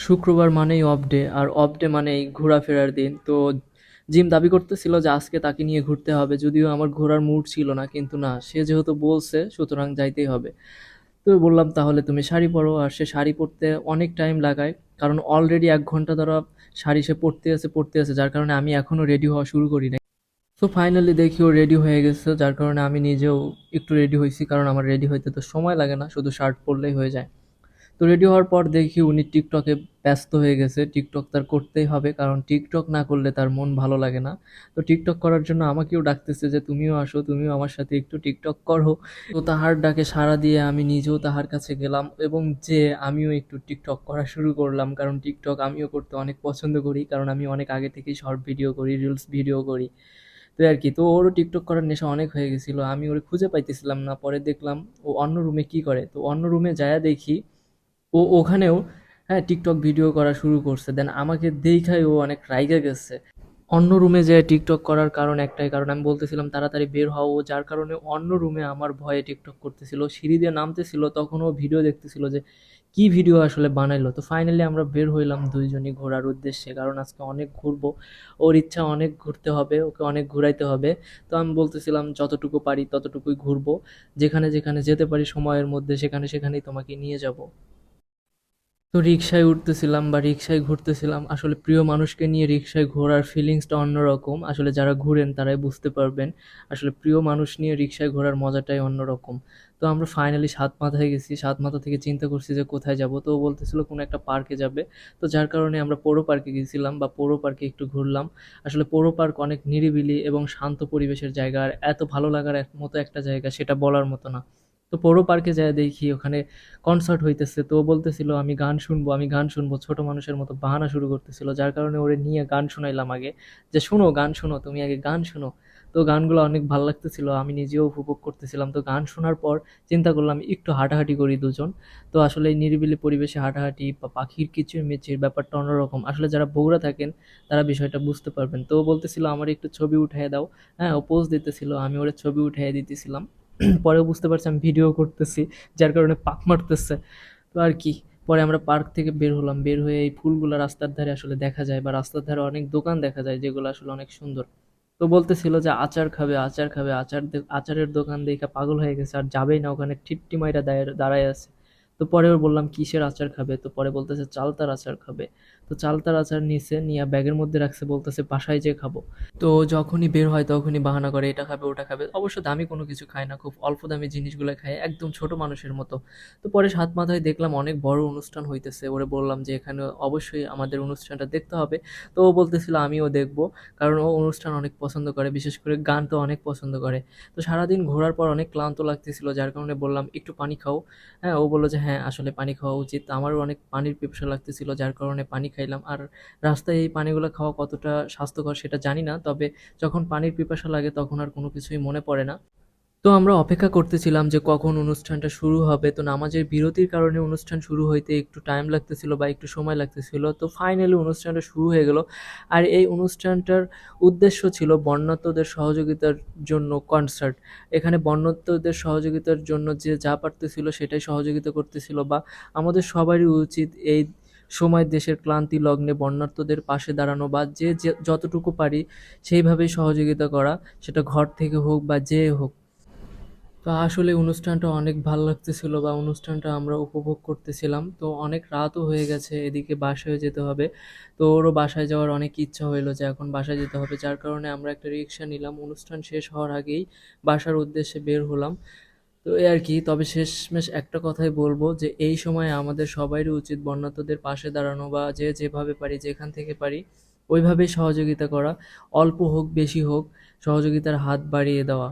শুক্রবার মানেই off day, আর অফ ডে মানেই ঘোরাফেরার দিন। তো জিম দাবি করতেছিল যে আজকে তাকে নিয়ে ঘুরতে হবে, যদিও আমার ঘোরার মুড ছিল না, কিন্তু না, সে যেহেতু বলছে সুতরাং যাইতেই হবে। তো বললাম তাহলে তুমি শাড়ি পরো, আর সে শাড়ি পরতে অনেক টাইম লাগায়, কারণ অলরেডি 1 ঘন্টা ধরে শাড়ি সে পরতে আছে, যার কারণে আমি এখনো রেডি হওয়া শুরু করি নাই। তো ফাইনালি দেখি ও রেডি হয়ে গেছে, যার কারণে আমি নিজেও একটু রেডি হয়েছি, কারণ আমার রেডি হইতে তো সময় লাগে না, শুধু শার্ট পরলেই হয়ে যায়। তো রেডি হওয়ার পর দেখি উনি টিকটকে ব্যস্ত হয়ে গেছে। টিকটক তার করতেই হবে, কারণ টিকটক না করলে তার মন ভালো লাগে না। তো টিকটক করার জন্য আমাকেও ডাকতেছে যে তুমিও আসো, তুমিও আমার সাথে একটু টিকটক করো। তো তাহার ডাকে সাড়া দিয়ে আমি নিজেও তাহার কাছে গেলাম, এবং যে আমিও একটু টিকটক করা শুরু করলাম, কারণ টিকটক আমিও করতে অনেক পছন্দ করি, কারণ আমি অনেক আগে থেকেই শর্ট ভিডিও করি, রিলস ভিডিও করি। তো আর কি, তো ওরও টিকটক করার নেশা অনেক হয়ে গেছিল, আমি ওরে খুঁজে পাইতেছিলাম না। পরে দেখলাম ও অন্য রুমে কি করে, তো অন্য রুমে যায়া দেখি ও ওখানেও, হ্যাঁ, টিকটক ভিডিও করা শুরু করছে। দেন আমাকে দেখাই ও অনেক রাইগা গেছে। অন্য রুমে যে টিকটক করার কারণ একটাই, কারণ আমি বলতেছিলাম তাড়াতাড়ি বের হও, ও যার কারণে অন্য রুমে আমার ভয়ে টিকটক করতেছিল, সিঁড়ি দিয়ে নামতেছিল, তখন ও ভিডিও দেখতেছিল যে কি ভিডিও আসলে বানাইলো। তো ফাইনালি আমরা বের হইলাম দুইজনই ঘোরার উদ্দেশ্যে, কারণ আজকে অনেক ঘুরবো, ওর ইচ্ছা অনেক ঘুরতে হবে, ওকে অনেক ঘুরাইতে হবে। তো আমি বলতেছিলাম যতটুকু পারি ততটুকুই ঘুরবো, যেখানে যেখানে যেতে পারি সময়ের মধ্যে সেখানে সেখানেই তোমাকে নিয়ে যাব। তো রিক্সায় উঠতেছিলাম বা রিক্সায় ঘুরতেছিলাম, আসলে প্রিয় মানুষকে নিয়ে রিক্সায় ঘোরার ফিলিংসটা অন্যরকম, আসলে যারা ঘুরেন তারাই বুঝতে পারবেন। আসলে প্রিয় মানুষ নিয়ে রিক্সায় ঘোরার মজাটাই অন্যরকম। তো আমরা ফাইনালি সাত মাথায় গেছি, সাত মাথা থেকে চিন্তা করছি যে কোথায় যাব, তো ও বলতেছিল কোনো একটা পার্কে যাবে। তো যার কারণে আমরা পৌর পার্কে গেছিলাম, বা পৌর পার্কে একটু ঘুরলাম। আসলে পৌর পার্ক অনেক নিরিবিলি এবং শান্ত পরিবেশের জায়গা, আর এত ভালো লাগার মতো একটা জায়গা সেটা বলার মতো না। তো পৌর পার্কে যায় দেখি ওখানে কনসার্ট হইতেছে, তো ও বলতেছিল আমি গান শুনবো, আমি গান শুনবো, ছোট মানুষের মতো বাহানা শুরু করতেছিল, যার কারণে ওরে নিয়ে গান শুনাইলাম আগে, যে শোনো গান শোনো, তুমি আগে গান শোনো। তো গানগুলো অনেক ভালো লাগতেছিল, আমি নিজেও উপভোগ করতেছিলাম। তো গান শোনার পর চিন্তা করলাম একটু হাঁটাহাঁটি করি দুজন। তো আসলে এই নিরিবিলি পরিবেশে হাঁটাহাঁটি বা পাখির কিচিরমিচির ব্যাপারটা অন্যরকম, আসলে যারা বগুড়া থাকেন তারা বিষয়টা বুঝতে পারবেন। তো ও বলতেছিল আমার একটু ছবি উঠাইয়া দাও। হ্যাঁ, ও পোজ দিতেছিল, আমি ওরে ছবি উঠাইয়া দিতেছিলাম। পরেও বুঝতে পারছি আমি ভিডিও করতেছি, যার কারণে পাক মারতেছে। তো আর কি, পরে আমরা পার্ক থেকে বের হলাম, বের হয়ে এই ফুলগুলো রাস্তার ধারে আসলে দেখা যায়, বা রাস্তার ধারে অনেক দোকান দেখা যায় যেগুলো আসলে অনেক সুন্দর। তো বলতেছিল যে আচার খাবে, আচার খাবে, আচারের দোকান দেখে পাগল হয়ে গেছে, আর যাবেই না, ওখানে টিট্টি মাইরা দাঁড়ায় আছে। তো পরে ওর বললাম কিসের আচার খাবে, তো পরে বলতেছে চালতার আচার খাবে। তো চালতার আচার নিছে, নিয়ে ব্যাগের মধ্যে রাখছে, বলতেছে বাসায় যেয়ে খাবো। তো যখনই বের হয় তখনই বাহানা করে এটা খাবে ওটা খাবে, অবশ্য দামি কোনো কিছু খায় না, খুব অল্প দামি জিনিসগুলো খায়, একদম ছোট মানুষের মতো। তো পরে সাত মাথায় দেখলাম অনেক বড় অনুষ্ঠান হইতেছে, ওরে বললাম যে এখানে অবশ্যই আমাদের অনুষ্ঠানটা দেখতে হবে। তো ও বলতেছিল আমিও দেখবো, কারণ ও অনুষ্ঠান অনেক পছন্দ করে, বিশেষ করে গান তো অনেক পছন্দ করে। তো সারাদিন ঘোরার পর অনেক ক্লান্ত লাগতেছিল, যার কারণে বললাম একটু পানি খাও। হ্যাঁ, ও বললো যে হ্যাঁ আসলে পানি খাওয়া উচিত, আমারও অনেক পানির পিপাসা লাগতেছিল, যার কারণে পানি খাইলাম। আর রাস্তায় এই পানিগুলো খাওয়া কতটা স্বাস্থ্যকর সেটা জানি না, তবে যখন পানির পিপাসা লাগে তখন আর কোনো কিছুই মনে পড়ে না। তো আমরা অপেক্ষা করতেছিলাম যে কখন অনুষ্ঠানটা শুরু হবে। তো নামাজের বিরতির কারণে অনুষ্ঠান শুরু হইতে একটু টাইম লাগতেছিল বা একটু সময় লাগতেছিল। তো ফাইনালি অনুষ্ঠানটা শুরু হয়ে গেল। আর এই অনুষ্ঠানটার উদ্দেশ্য ছিল বন্যার্তদের সহযোগিতার জন্য কনসার্ট। এখানে বন্যার্তদের সহযোগিতার জন্য যে যা পারতেছিল সেটাই সহযোগিতা করতেছিল, বা আমাদের সবারই উচিত এই সময় দেশের ক্লান্তি লগ্নে বন্যার্তদের পাশে দাঁড়ানো, বা যে যতটুকু পারি সেইভাবেই সহযোগিতা করা, সেটা ঘর থেকে হোক বা যে হোক। তো আসলে অনুষ্ঠানটা অনেক ভাল লাগতেছিল, বা অনুষ্ঠানটা আমরা উপভোগ করতেছিলাম। তো অনেক রাতও হয়ে গেছে, এদিকে বাসায় যেতে হবে। তো ওরও বাসায় যাওয়ার অনেক ইচ্ছা হইলো যে এখন বাসায় যেতে হবে, যার কারণে আমরা একটা রিক্সা নিলাম, অনুষ্ঠান শেষ হওয়ার আগেই বাসার উদ্দেশ্যে বের হলাম। তো এই আর কি, তবে শেষমেশ একটা কথাই বলবো যে এই সময় আমাদের সবারই উচিত বন্যার্তদের পাশে দাঁড়ানো, বা যে যেভাবে পারি যেখান থেকে পারি ওইভাবেই সহযোগিতা করা, অল্প হোক বেশি হোক সহযোগিতার হাত বাড়িয়ে দেওয়া।